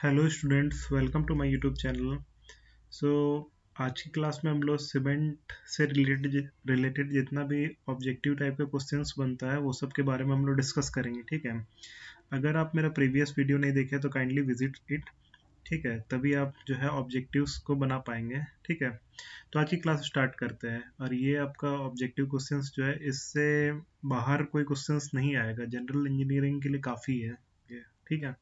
Hello students, welcome to my YouTube channel. So आज की class में हम लोग सीमेंट से रिलेटेड जितना भी ऑब्जेक्टिव टाइप का क्वेश्चंस बनता है वो सब के बारे में हम लोग डिस्कस करेंगे। ठीक है, अगर आप मेरा प्रीवियस वीडियो नहीं देखे तो काइंडली विजिट इट। ठीक है, तभी आप जो है ऑब्जेक्टिव्स को बना पाएंगे। ठीक है, तो आज की क्लास स्टार्ट करते हैं। और ये आपका ऑब्जेक्टिव क्वेश्चंस जो है, इससे बाहर कोई क्वेश्चंस नहीं आएगा, जनरल इंजीनियरिंग के लिए काफ़ी है ये। ठीक है,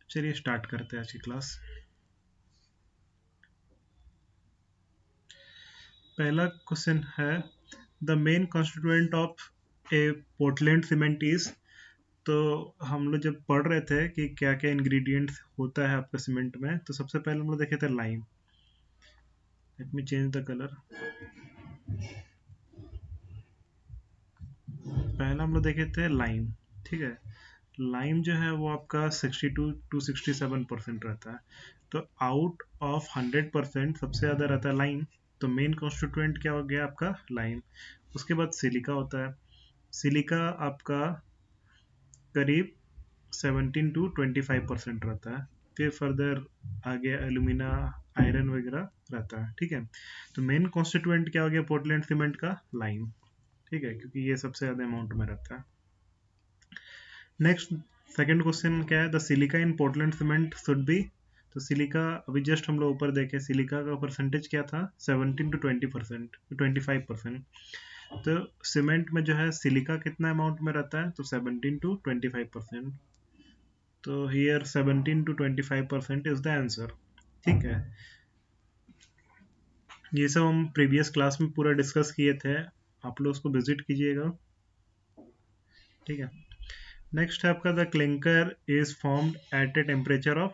चलिए स्टार्ट करते हैं आज की क्लास। पहला क्वेश्चन है, the main constituent of A Portland cement is. तो हम लोग जब पढ़ रहे थे कि क्या क्या इंग्रेडिएंट्स होता है आपका सीमेंट में, तो सबसे पहले हम लोग देखे थे lime. Let me change the colour. पहला हम लोग देखे थे लाइम। ठीक है, लाइम जो है वो आपका 62 to 67% रहता है। तो आउट ऑफ 100% सबसे ज़्यादा रहता है लाइम। तो मेन कॉन्स्टिट्यूएंट क्या हो गया आपका? लाइम। उसके बाद सिलिका होता है। सिलिका आपका करीब 17 to 25% रहता है। फिर फर्दर आगे एल्यूमिना, आयरन वगैरह रहता है। ठीक है, तो मेन कॉन्स्टिट्यूएंट क्या हो गया पोर्टलैंड सीमेंट का? लाइम। ठीक है, क्योंकि ये सबसे ज़्यादा अमाउंट में रहता है। नेक्स्ट, सेकंड क्वेश्चन क्या है? The silica in Portland cement should be. तो सिलिका अभी जस्ट हम लोग ऊपर देखे, सिलिका का परसेंटेज क्या था? 17 to 20%, 25%। तो सीमेंट में जो है सिलिका कितना अमाउंट में रहता है? तो 17 to 25%। तो here 17 to 25% is the answer. ठीक है, ये सब हम प्रीवियस क्लास में पूरा डिस्कस किए थे, आप लोग उसको विजिट कीजिएगा। ठीक है, नेक्स्ट है आपका, the clinker is formed at a temperature of.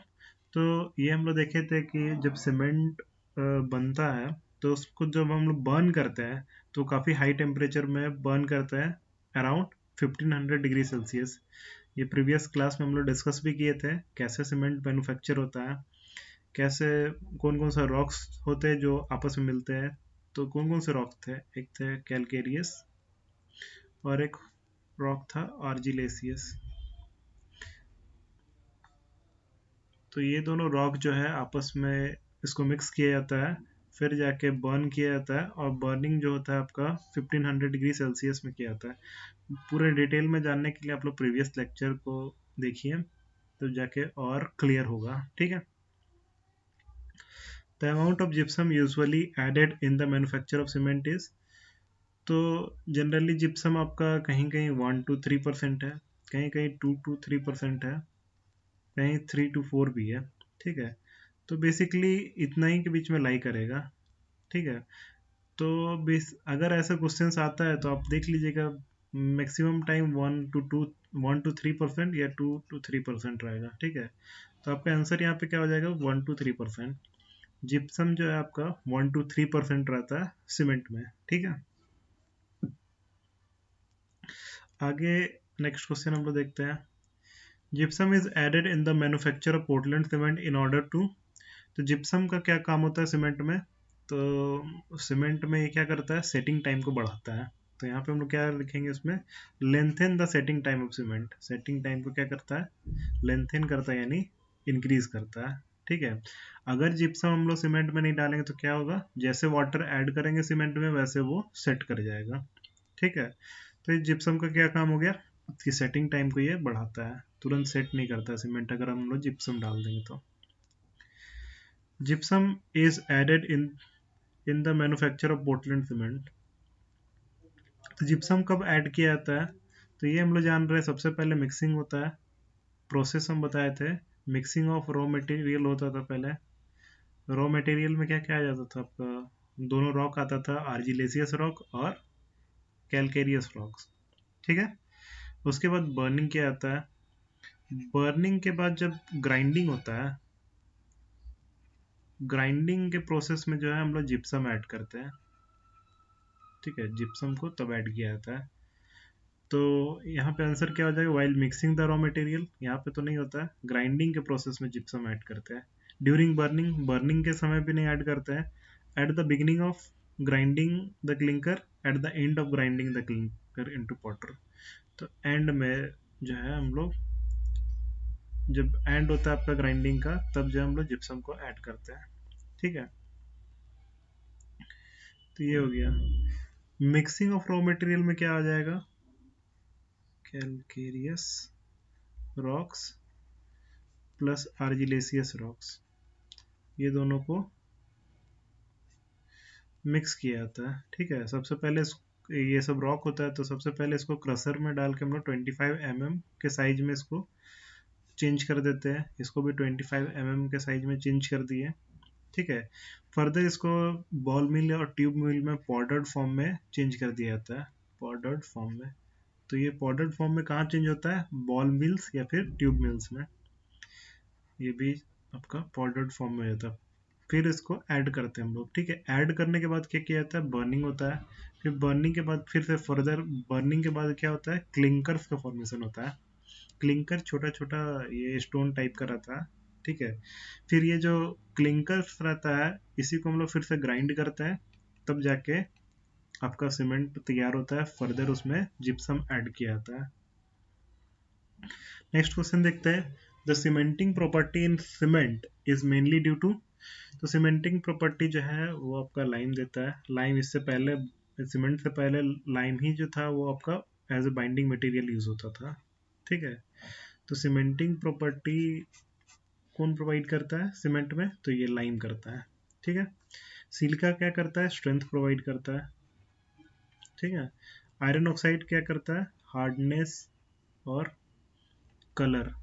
तो ये हम लोग देखे थे कि जब सीमेंट बनता है तो उसको जब हम लोग बर्न करते हैं तो काफ़ी हाई टेम्परेचर में बर्न करते हैं, अराउंड 1500 डिग्री सेल्सियस। ये प्रीवियस क्लास में हम लोग डिस्कस भी किए थे कैसे सीमेंट मैन्युफैक्चर होता है, कैसे कौन कौन सा रॉक्स होते हैं जो आपस में मिलते हैं। तो कौन कौन से रॉक थे? एक थे कैलकेरियस और एक रॉक था आर्जिलेसियस। तो ये दोनों रॉक जो है आपस में इसको मिक्स किया जाता है, फिर जाके बर्न किया जाता है, और बर्निंग जो होता है आपका 1500 डिग्री सेल्सियस में किया जाता है। पूरे डिटेल में जानने के लिए आप लोग प्रीवियस लेक्चर को देखिए, तो जाके और क्लियर होगा। ठीक है, the amount of gypsum usually added in the manufacture of cement is. तो जनरली जिप्सम आपका कहीं कहीं 1 to 3% है, कहीं कहीं 2 to 3% है, कहीं 3 to 4 भी है। ठीक है, तो बेसिकली इतना ही के बीच में लाई करेगा। ठीक है, तो बेस अगर ऐसा क्वेश्चंस आता है तो आप देख लीजिएगा, मैक्सिमम टाइम 1 to 3% या 2 to 3% रहेगा। ठीक है, तो आपका आंसर यहाँ पे क्या हो जाएगा? 1 to 3%। जिप्सम जो है आपका 1 to 3% रहता है सीमेंट में। ठीक है, आगे नेक्स्ट क्वेश्चन हम लोग देखते हैं। Gypsum is added in the manufacture of Portland cement in order to. तो जिप्सम का क्या काम होता है सीमेंट में? तो सीमेंट में ये क्या करता है? सेटिंग टाइम को बढ़ाता है। तो यहाँ पे हम लोग क्या लिखेंगे इसमें? Lengthen the setting time of cement. Setting time को क्या करता है? लेंथन करता है, यानी इंक्रीज करता है। ठीक है, अगर जिप्सम हम लोग सीमेंट में नहीं डालेंगे तो क्या होगा? जैसे वाटर ऐड करेंगे सीमेंट में वैसे वो सेट कर जाएगा। ठीक है, तो ये जिप्सम का क्या काम हो गया? इसकी सेटिंग टाइम को ये बढ़ाता है, तुरंत सेट नहीं करता है सीमेंट अगर हम लोग जिप्सम डाल देंगे तो। Gypsum is added in the manufacture of Portland cement. तो जिप्सम कब ऐड किया जाता है? तो ये हम लोग जान रहे हैं, सबसे पहले मिक्सिंग होता है। प्रोसेस हम बताए थे, मिक्सिंग ऑफ रॉ मटेरियल होता था पहले। रॉ मटेरियल में क्या क्या आ जाता था आपका? दोनों रॉक आता था, आर्जिलेसियस रॉक और कैलकेरियस रॉक्स। ठीक है, उसके बाद बर्निंग किया जाता है। बर्निंग के बाद जब ग्राइंडिंग होता है, ग्राइंडिंग के प्रोसेस में जो है हम लोग जिप्सम ऐड करते हैं। ठीक है, जिप्सम को तब ऐड किया जाता है। तो यहाँ पे आंसर क्या हो जाएगा? While mixing the raw material. यहाँ पे तो नहीं होता है, ग्राइंडिंग के प्रोसेस में जिप्सम ऐड करते हैं। ड्यूरिंग बर्निंग, बर्निंग के समय भी नहीं ऐड करते हैं। At the beginning of grinding the clinker, at the end of grinding the clinker into powder. तो एंड में जो है हम लोग जब एंड होता है आपका ग्राइंडिंग का, तब जो हम लोग जिप्सम को ऐड करते हैं। ठीक है, तो ये हो गया। मिक्सिंग ऑफ रॉ मटेरियल में क्या आ जाएगा, calcareous rocks plus argillaceous rocks, ये दोनों को मिक्स किया जाता है। ठीक है, सबसे पहले ये सब रॉक होता है, तो सबसे पहले इसको क्रशर में डाल के हम लोग 25 mm के साइज में इसको चेंज कर देते हैं। इसको भी 25 mm के साइज में चेंज कर दिए। ठीक है, फर्दर इसको बॉल मिल और ट्यूब मिल में पाउडर्ड फॉर्म में चेंज कर दिया जाता है, पाउडर्ड फॉर्म में। तो ये पाउडर्ड फॉर्म में कहाँ चेंज होता है, बॉल मिल्स या फिर ट्यूब मिल्स में, ये भी आपका पाउडर्ड फॉर्म में होता है। फिर इसको ऐड करते हैं हम लोग। ठीक है, ऐड करने के बाद क्या किया जाता है, बर्निंग होता है। फिर बर्निंग के बाद फिर से फर्दर बर्निंग के बाद क्या होता है, क्लिंकर्स का फॉर्मेशन होता है। क्लिंकर छोटा छोटा ये स्टोन टाइप का रहता है। ठीक है, फिर ये जो क्लिंकर्स रहता है, इसी को हम लोग फिर से ग्राइंड करते हैं, तब जाके आपका सीमेंट तैयार होता है। फर्दर उसमें जिप्सम ऐड किया जाता है। नेक्स्ट क्वेश्चन देखते हैं, the cementing property in cement is mainly due to. तो सीमेंटिंग प्रॉपर्टी जो है वो आपका लाइम देता है। लाइम इससे पहले, सीमेंट से पहले लाइम ही जो था वो आपका as a binding material use होता था। ठीक है, तो सीमेंटिंग प्रॉपर्टी कौन प्रोवाइड करता है सीमेंट में, तो ये लाइम करता है। ठीक है, सिलिका क्या करता है, स्ट्रेंथ प्रोवाइड करता है। ठीक है, आयरन ऑक्साइड क्या करता है, हार्डनेस और कलर,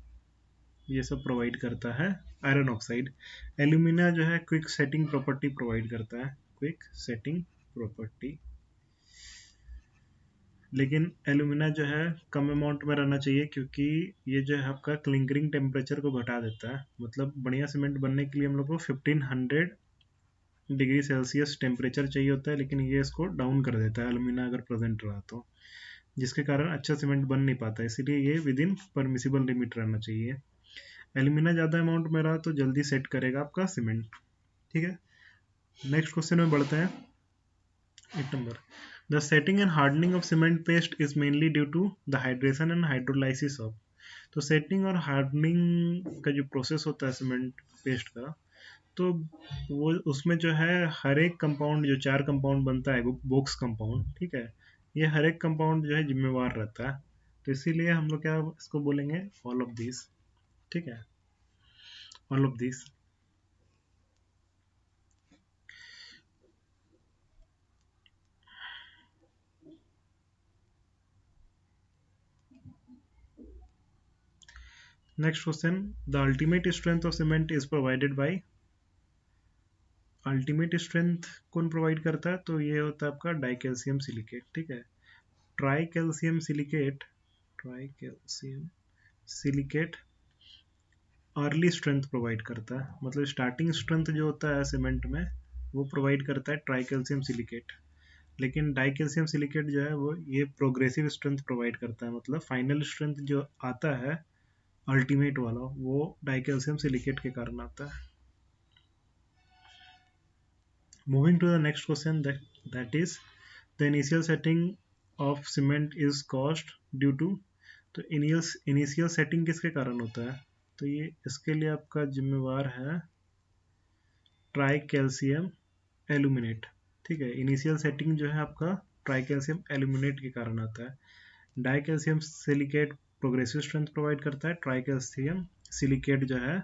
ये सब प्रोवाइड करता है आयरन ऑक्साइड। एल्यूमिना जो है क्विक सेटिंग प्रॉपर्टी प्रोवाइड करता है, क्विक सेटिंग प्रॉपर्टी। लेकिन एल्यूमिना जो है कम अमाउंट में रहना चाहिए, क्योंकि ये जो है आपका क्लिंकरिंग टेम्परेचर को घटा देता है। मतलब बढ़िया सीमेंट बनने के लिए हम लोग को 1500 डिग्री सेल्सियस टेम्परेचर चाहिए होता है, लेकिन ये इसको डाउन कर देता है एल्यूमिना अगर प्रेजेंट रहा तो, जिसके कारण अच्छा सीमेंट बन नहीं पाता। इसीलिए ये विद इन परमिसिबल लिमिट रहना चाहिए। एल्यूमिना ज़्यादा अमाउंट में रहा तो जल्दी सेट करेगा आपका सीमेंट। ठीक है, नेक्स्ट क्वेश्चन में बढ़ते हैं। 8 नंबर, the setting and hardening of cement paste is mainly due to the hydration and hydrolysis of. तो सेटिंग और हार्डनिंग का जो प्रोसेस होता है सीमेंट पेस्ट का, तो वो उसमें जो है हर एक कंपाउंड, जो 4 कंपाउंड बनता है बोक्स कंपाउंड, ठीक है, ये हर एक कंपाउंड जो है जिम्मेवार रहता है। तो इसीलिए हम लोग क्या इसको बोलेंगे, ऑल ऑफ दिस। ठीक है, all of this. Next question, the ultimate strength of cement is provided by. Ultimate strength कौन प्रोवाइड करता है, तो ये होता है आपका डाइकैल्शियम सिलिकेट। ठीक है, try calcium silicate, try calcium silicate early strength provide करता है। मतलब स्टार्टिंग स्ट्रेंथ जो होता है सीमेंट में वो प्रोवाइड करता है ट्राई कैल्शियम सिलिकेट। लेकिन डाई कैल्शियम सिलिकेट जो है वो ये प्रोग्रेसिव स्ट्रेंथ प्रोवाइड करता है। मतलब फाइनल स्ट्रेंथ जो आता है अल्टीमेट वाला, वो डाई कैल्शियम सिलिकेट के कारण आता है। Moving to the next question, that is the initial setting of cement is caused due to. तो इनिशियल सेटिंग किसके कारण होता है, तो ये इसके लिए आपका जिम्मेवार है ट्राई कैल्शियम एल्यूमिनेट। ठीक है, इनिशियल सेटिंग जो है आपका ट्राई कैल्शियम एल्यूमिनेट के कारण आता है। Die calcium silicate progressive strength provide करता है। ट्राई कैल्शियम सिलिकेट जो है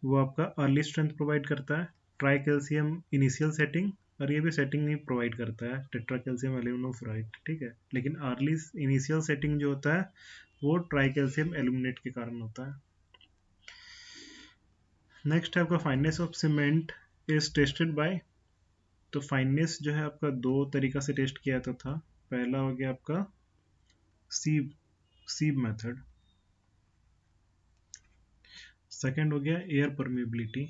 वो आपका अर्ली स्ट्रेंथ प्रोवाइड करता है। ट्राई कैल्शियम इनिशियल सेटिंग, और ये भी सेटिंग नहीं प्रोवाइड करता है, टेट्रा कैल्शियम एल्यूमिनोफ्लोराइड। ठीक है, लेकिन अर्ली इनिशियल सेटिंग जो होता है वो ट्राई कैल्शियम एल्यूमिनेट के कारण होता है। नेक्स्ट है आपका fineness of cement is tested by. तो फाइननेस जो है आपका दो तरीका से टेस्ट किया जाता था। पहला हो गया आपका सीब सीब मेथड, सेकंड हो गया एयर परमिएबिलिटी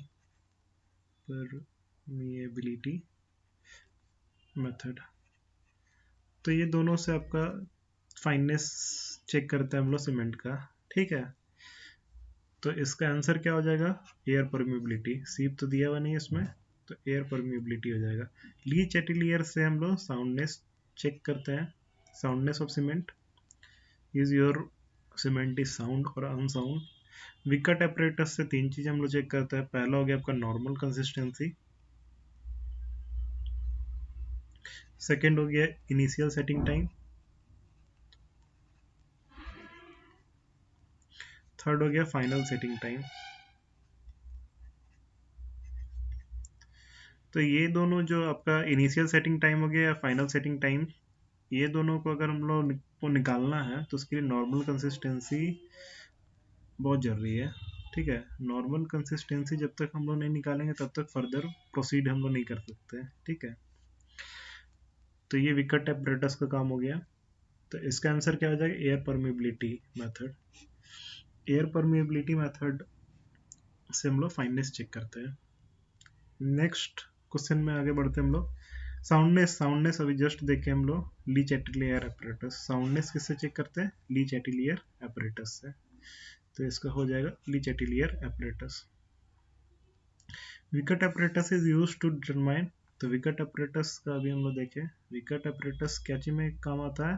मेथड। तो ये दोनों से आपका फाइननेस चेक करते हैं हम लोग सीमेंट का। ठीक है, तो इसका आंसर क्या हो जाएगा, एयर परमिएबिलिटी। सीब तो दिया हुआ नहीं है इसमें, तो एयर परमिएबिलिटी हो जाएगा। ली चैटिलियर से हम लोग साउंडनेस चेक करते हैं, soundness of cement, is your cement is sound और अनसाउंड। विकट एपरेटस से 3 चीज़ हम लोग चेक करते हैं। पहला हो गया आपका नॉर्मल कंसिस्टेंसी, सेकेंड हो गया इनिशियल सेटिंग टाइम, थर्ड हो गया फाइनल सेटिंग टाइम। तो ये दोनों जो आपका इनिशियल सेटिंग टाइम हो गया या फाइनल सेटिंग टाइम, ये दोनों को अगर हम लोग को निकालना है तो उसके लिए नॉर्मल कंसिस्टेंसी बहुत ज़रूरी है। ठीक है, नॉर्मल कंसिस्टेंसी जब तक हम लोग नहीं निकालेंगे तब तक फर्दर प्रोसीड हम लोग नहीं कर सकते। ठीक है, तो ये विकट एपरेटस का काम हो गया। तो इसका आंसर क्या हो जाएगा? Air permeability method. Air permeability method से हम लोग फाइननेस चेक करते हैं। नेक्स्ट क्वेश्चन में आगे बढ़ते हैं हम लोग। साउंडनेस, साउंडनेस अभी जस्ट देखे हम लोग लीच एटिलियर एपरेटस। साउंडनेस किससे चेक करते हैं? लीच एटिलियर एपरेटस से। तो इसका हो जाएगा Le Chatelier apparatus. Vicat apparatus is used to determine. तो विकट एपरेटस का अभी हम लोग देखें, विकट एपरेटस क्या चीज में काम आता है?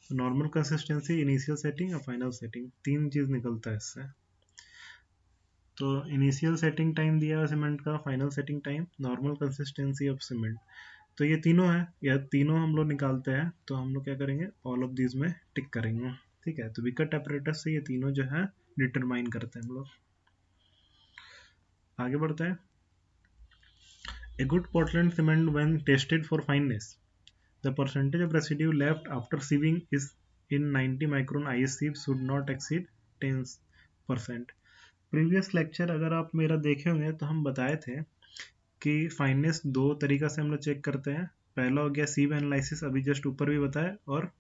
तो नॉर्मल कंसिस्टेंसी, इनिशियल सेटिंग और फाइनल सेटिंग, तीन चीज निकलता है इससे। तो इनिशियल सेटिंग टाइम दिया है सीमेंट का, final setting time, normal consistency of cement. तो ये तीनों है, या तीनों हम लोग निकालते हैं। तो हम लोग क्या करेंगे? ऑल ऑफ दीज में टिक करेंगे। ठीक है, तो विकट एपरेटस से ये तीनों जो है डिटरमाइन करते हैं हम लोग। आगे बढ़ते हैं। A good Portland cement when tested for fineness, the percentage of residue left after sieving is in 90 micron IS sieve should not exceed 10%. Previous lecture अगर आप मेरा देखे होंगे तो हम बताए थे कि फाइननेस दो तरीका से हम लोग चेक करते हैं। पहला हो गया सीव एनालिसिस, अभी जस्ट ऊपर भी बताया, और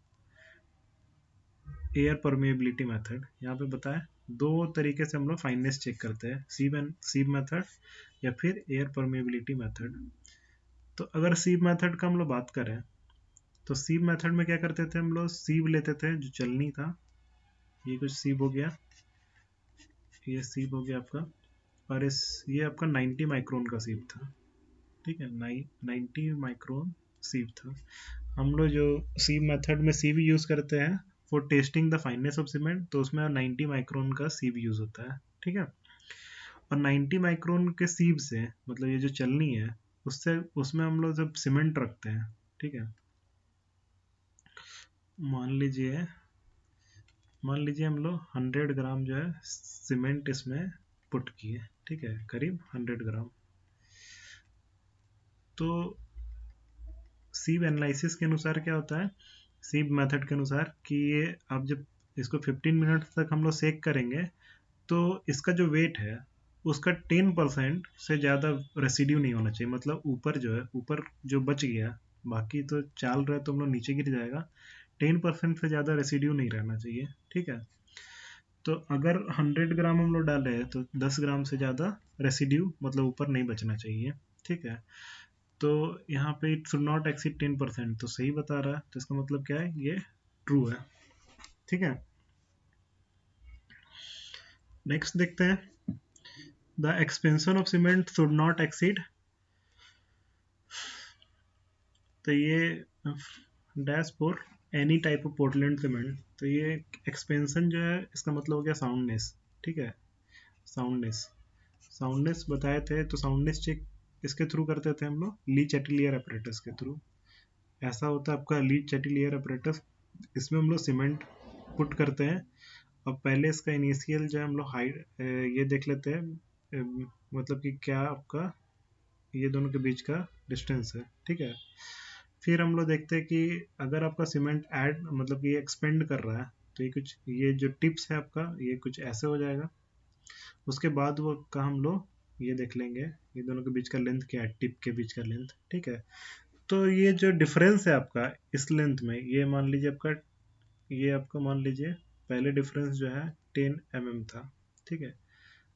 एयर परमेबिलिटी मेथड यहाँ पे बताया। दो तरीके से हम लोग फाइननेस चेक करते हैं, सीव मेथड या फिर एयर परमेबिलिटी मेथड। तो अगर सीव मेथड का हम लोग बात करें तो सीव मेथड में क्या करते थे हम लोग? सीव लेते थे जो चलनी था, ये कुछ सीव हो गया, ये सीव हो गया आपका, और ये आपका 90 माइक्रोन का सीव था। ठीक है, 90 माइक्रोन सीव था। हम लोग जो सीव मेथड में सीव यूज करते हैं for testing the fineness of cement, तो उसमें 90 माइक्रोन का सीव यूज होता है। ठीक है, और 90 माइक्रोन के सीव से मतलब ये जो चलनी है उससे, उसमें हम लोग जब सीमेंट रखते हैं, ठीक है, मान लीजिए हम लोग 100 ग्राम जो है सीमेंट इसमें पुट किए। ठीक है, करीब 100 ग्राम। तो सीव एनालिसिस के अनुसार क्या होता है, सीव मेथड के अनुसार, कि ये आप जब इसको 15 मिनट तक हम लोग सेक करेंगे तो इसका जो वेट है उसका 10% से ज़्यादा रेसिड्यू नहीं होना चाहिए। मतलब ऊपर जो है, ऊपर जो बच गया, बाकी तो चाल रहा है तो हम लोग नीचे गिर जाएगा, 10% से ज़्यादा रेसिड्यू नहीं रहना चाहिए। ठीक है, तो अगर 100 ग्राम हम लोग डाल रहे हैं तो 10 ग्राम से ज़्यादा रेसिड्यू मतलब ऊपर नहीं बचना चाहिए। ठीक है, तो यहाँ पे इट शुड नॉट एक्सीड 10%, तो सही बता रहा है, तो इसका मतलब क्या है? ये ट्रू है। ठीक है, नेक्स्ट देखते हैं। The expansion of cement should not exceed, तो ये dash for any type of Portland cement. तो ये एक्सपेंशन जो है इसका मतलब हो गया साउंडनेस। ठीक है, साउंडनेस, साउंडनेस बताए थे, तो साउंडनेस चेक इसके थ्रू करते थे हम लोग, ली चैटिलियर अपरेटस के थ्रू। ऐसा होता है आपका ली चैटिलियर अपरेटस, इसमें हम लोग सीमेंट पुट करते हैं। अब पहले इसका इनिशियल जो है हम लोग हाइट ये देख लेते हैं, मतलब कि क्या आपका ये दोनों के बीच का डिस्टेंस है। ठीक है, फिर हम लोग देखते हैं कि अगर आपका सीमेंट ऐड मतलब कि एक्सपेंड कर रहा है तो ये कुछ, ये जो टिप्स है आपका ये कुछ ऐसे हो जाएगा। उसके बाद वो का हम लोग ये देख लेंगे ये दोनों के बीच का लेंथ क्या है, टिप के बीच का लेंथ। ठीक है, तो ये जो डिफरेंस है आपका इस लेंथ में, ये मान लीजिए आपका, ये आपका मान लीजिए पहले डिफरेंस जो है 10 mm था। ठीक है,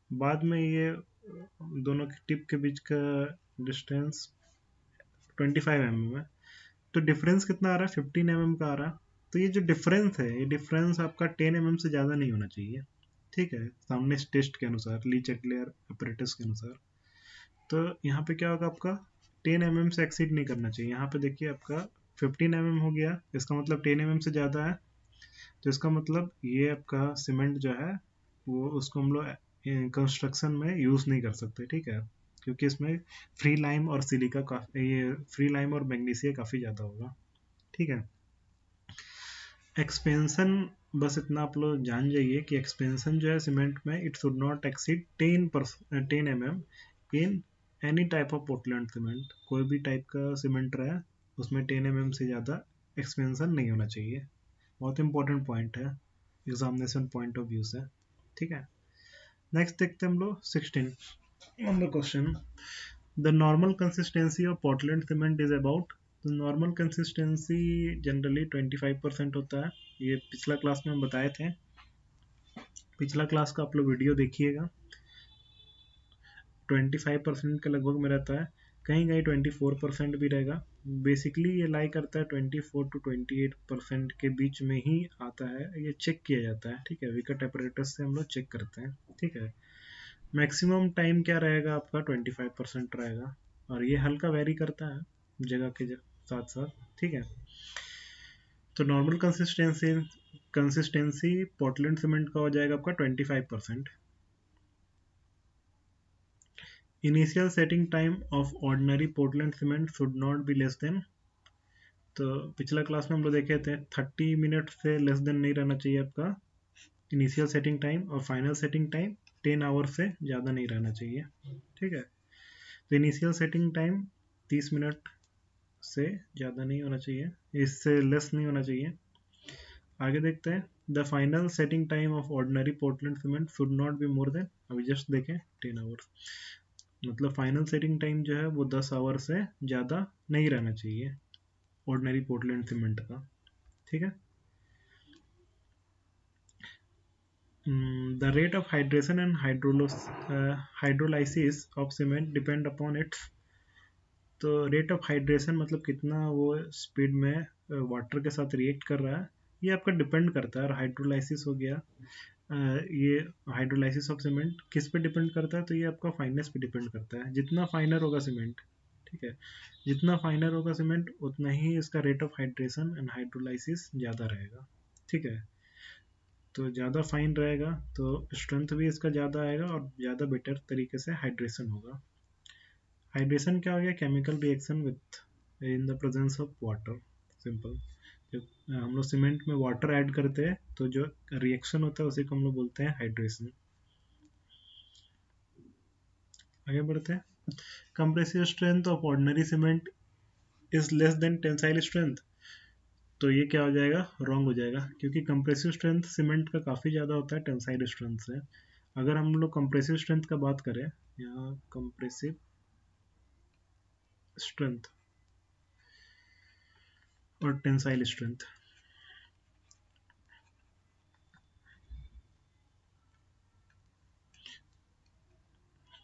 बाद में ये दोनों के टिप के बीच का डिस्टेंस 25 mm है। तो डिफरेंस कितना आ रहा है? 15 mm का आ रहा है। तो ये जो डिफरेंस है, ये डिफरेंस आपका 10 mm से ज़्यादा नहीं होना चाहिए। ठीक है, सामने टेस्ट के अनुसार, ली चैटलियर अपरेटस के अनुसार। तो यहाँ पे क्या होगा आपका, 10 mm से एक्सीड नहीं करना चाहिए। यहाँ पे देखिए आपका 15 mm हो गया, इसका मतलब 10 mm से ज़्यादा है, तो इसका मतलब ये आपका सीमेंट जो है वो उसको हम लोग कंस्ट्रक्शन में यूज़ नहीं कर सकते, ठीक है, क्योंकि इसमें फ्री लाइम और सिलिका का ये फ्री लाइम और मैग्नीशिया काफ़ी ज़्यादा होगा, ठीक है। एक्सपेंशन, बस इतना आप लोग जान जाइए कि एक्सपेंशन जो है सीमेंट में it should not exceed 10 mm in any type of Portland cement. कोई भी टाइप का सीमेंट रहा है उसमें 10 mm से ज़्यादा एक्सपेंशन नहीं होना चाहिए। बहुत इंपॉर्टेंट पॉइंट है, एग्जामिनेशन पॉइंट ऑफ व्यू से, ठीक है। नेक्स्ट देखते हैं हम लोग 16 number question. The normal consistency of Portland cement is about. तो नॉर्मल कंसिस्टेंसी जनरली 25% होता है। ये पिछला क्लास में हम बताए थे, पिछला क्लास का आप लोग वीडियो देखिएगा। 25% के लगभग में रहता है, कहीं कहीं 24% भी रहेगा। बेसिकली ये लाई करता है 24 to 28% के बीच में ही आता है। ये चेक किया जाता है, ठीक है, विकट अपरेटस से हम लोग चेक करते हैं, ठीक है। मैक्सिमम टाइम क्या रहेगा आपका 25% रहेगा, और ये हल्का वेरी करता है जगह के साथ साथ, ठीक है। तो नॉर्मल कंसिस्टेंसी पोर्टलैंड सीमेंट का हो जाएगा आपका 25%। Initial setting time of ordinary Portland cement should not be less than. तो पिछला क्लास में हम लोग देखे थे 30 मिनट से लेस देन नहीं रहना चाहिए आपका इनिशियल सेटिंग टाइम, और फाइनल सेटिंग टाइम 10 आवर से ज़्यादा नहीं रहना चाहिए, ठीक है। तो इनिशियल सेटिंग टाइम 30 मिनट से ज़्यादा नहीं होना चाहिए, इससे लेस नहीं होना चाहिए। आगे देखते हैं, the final setting time of ordinary Portland cement should not be more than, अभी जस्ट देखें 10 आवर्स, मतलब फाइनल सेटिंग टाइम जो है वो 10 आवर से ज़्यादा नहीं रहना चाहिए ऑर्डिनरी पोर्टलैंड सीमेंट का, ठीक है। The rate of hydration and hydrolysis of cement depend upon its. तो रेट ऑफ हाइड्रेशन मतलब कितना वो स्पीड में वाटर के साथ रिएक्ट कर रहा है, ये आपका डिपेंड करता है। और हाइड्रोलाइसिस हो गया, ये हाइड्रोलाइसिस ऑफ सीमेंट किस पे डिपेंड करता है, तो ये आपका फाइननेस पे डिपेंड करता है। जितना फाइनर होगा सीमेंट, ठीक है, जितना फाइनर होगा सीमेंट उतना ही इसका rate of hydration and hydrolysis ज़्यादा रहेगा, ठीक है। तो ज़्यादा फाइन रहेगा तो स्ट्रेंथ भी इसका ज़्यादा आएगा और ज़्यादा बेटर तरीके से हाइड्रेशन होगा। हाइड्रेशन क्या हो गया, chemical reaction with in the presence of water, simple. जब हम लोग सीमेंट में वाटर ऐड करते हैं तो जो रिएक्शन होता है उसी को हम लोग बोलते हैं हाइड्रेशन। आगे बढ़ते हैं, compressive strength of ordinary cement is less than tensile strength. तो ये क्या हो जाएगा, रॉन्ग हो जाएगा, क्योंकि कंप्रेसिव स्ट्रेंथ सीमेंट का काफ़ी ज़्यादा होता है टेंसाइल स्ट्रेंथ से। अगर हम लोग कंप्रेसिव स्ट्रेंथ का बात करें, यहाँ कंप्रेसिव स्ट्रेंथ और टेंसाइल स्ट्रेंथ,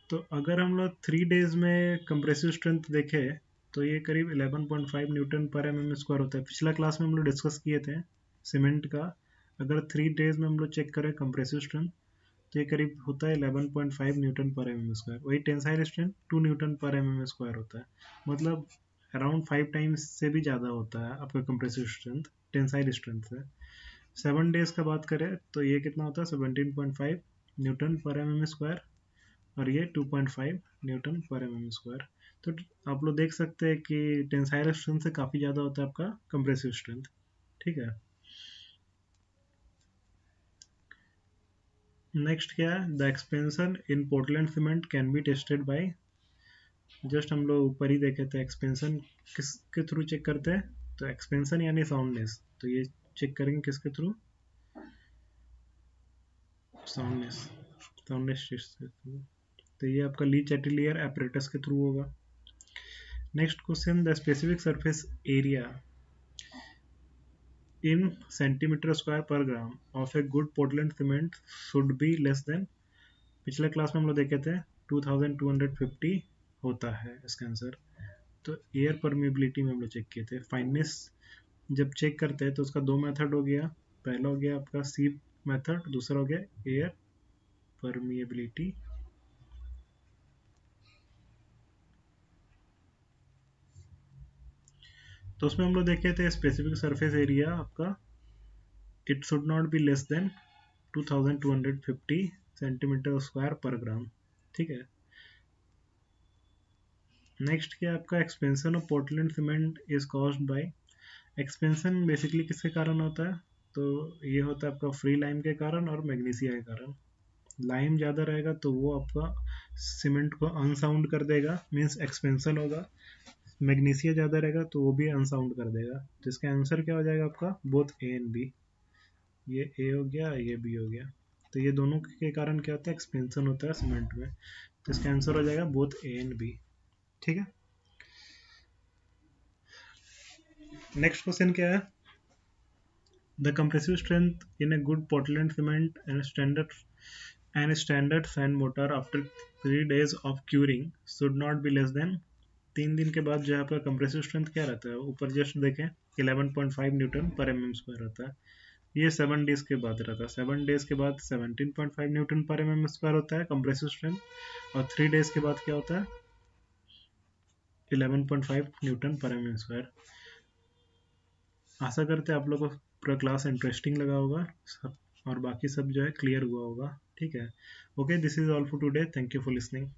तो अगर हम लोग 3 डेज में कंप्रेसिव स्ट्रेंथ देखें तो ये करीब 11.5 न्यूटन पर एम एम स्क्वायर होता है। पिछला क्लास में हम लोग डिस्कस किए थे सीमेंट का, अगर 3 डेज में हम लोग चेक करें कंप्रेसिव स्ट्रेंथ तो ये करीब होता है 11.5 न्यूटन पर एम एम स्क्वायर। वही टेंसाइल स्ट्रेंथ 2 न्यूटन पर एम एम स्क्वायर होता है, मतलब अराउंड 5 टाइम्स से भी ज़्यादा होता है आपका कंप्रेसिव स्ट्रेंथ टेंसाइल स्ट्रेंथ से। 7 डेज का बात करें तो ये कितना होता है 17.5 न्यूटन पर एम एम स्क्वायर, और ये 2.5 न्यूटन पर एम एम स्क्वायर। तो आप लोग देख सकते हैं कि टेंसाइल स्ट्रेंथ से काफ़ी ज़्यादा होता है आपका कंप्रेसिव स्ट्रेंथ, ठीक है। नेक्स्ट क्या है, the expansion in Portland cement can be tested by. Just हम लोग ऊपर ही देखे थे एक्सपेंशन किसके थ्रू चेक करते हैं, तो एक्सपेंशन यानी साउंडनेस, तो ये चेक करेंगे किसके थ्रू, साउंडनेस, साउंडनेस टेस्ट के थ्रू। तो ये आपका ली चैटिलियर एपरेटस के थ्रू होगा। Next question, the specific surface area in centimeter square per gram of a good Portland cement should be less than। पिछले क्लास में हम लोग देखे थे 2250 होता है इसका आंसर। तो एयर परमिबिलिटी में हम लोग चेक किए थे। फाइननेस जब चेक करते हैं तो उसका दो मेथड हो गया, पहला हो गया आपका सी मेथड, दूसरा हो गया एयर परमिएबिलिटी। तो उसमें हम लोग देखे थे स्पेसिफिक सरफेस एरिया आपका it should not be less than 2250 centimetre square पर ग्राम, ठीक है। नेक्स्ट क्या आपका expansion of Portland cement is caused by, expansion basically किसके कारण होता है, तो ये होता है आपका फ्री लाइम के कारण और मैग्नीशिया के कारण। लाइम ज़्यादा रहेगा तो वो आपका सीमेंट को अनसाउंड कर देगा, मीन्स एक्सपेंशन होगा। मैग्नीशिया ज़्यादा रहेगा तो वो भी अनसाउंड कर देगा। तो इसका आंसर क्या हो जाएगा आपका, बोथ ए एंड बी। ये ए हो गया, ये बी हो गया। तो ये दोनों के कारण क्या होता है, एक्सपेंशन होता है सीमेंट में। तो इसका आंसर हो जाएगा बोथ ए एंड बी, ठीक है। नेक्स्ट क्वेश्चन क्या है, the compressive strength in a good Portland cement and standard sand motor after 3 days of curing should not be less than, 3 दिन के बाद जो है आपका कंप्रेसिव स्ट्रेंथ क्या रहता है, ऊपर जस्ट देखें 11.5 न्यूटन पर एम एम स्क्वायर रहता है। ये 7 डेज के बाद रहता है, 7 डेज के बाद 17.5 न्यूटन पर एम एम स्क्वायर होता है कंप्रेसिव स्ट्रेंथ, और 3 डेज के बाद क्या होता है 11.5 न्यूटन पर एम एम स्क्वायर। आशा करते हैं आप लोगों को पूरा क्लास इंटरेस्टिंग लगा होगा सब, और बाकी सब जो है क्लियर हुआ होगा, ठीक है। Okay, this is all for today, thank you for listening.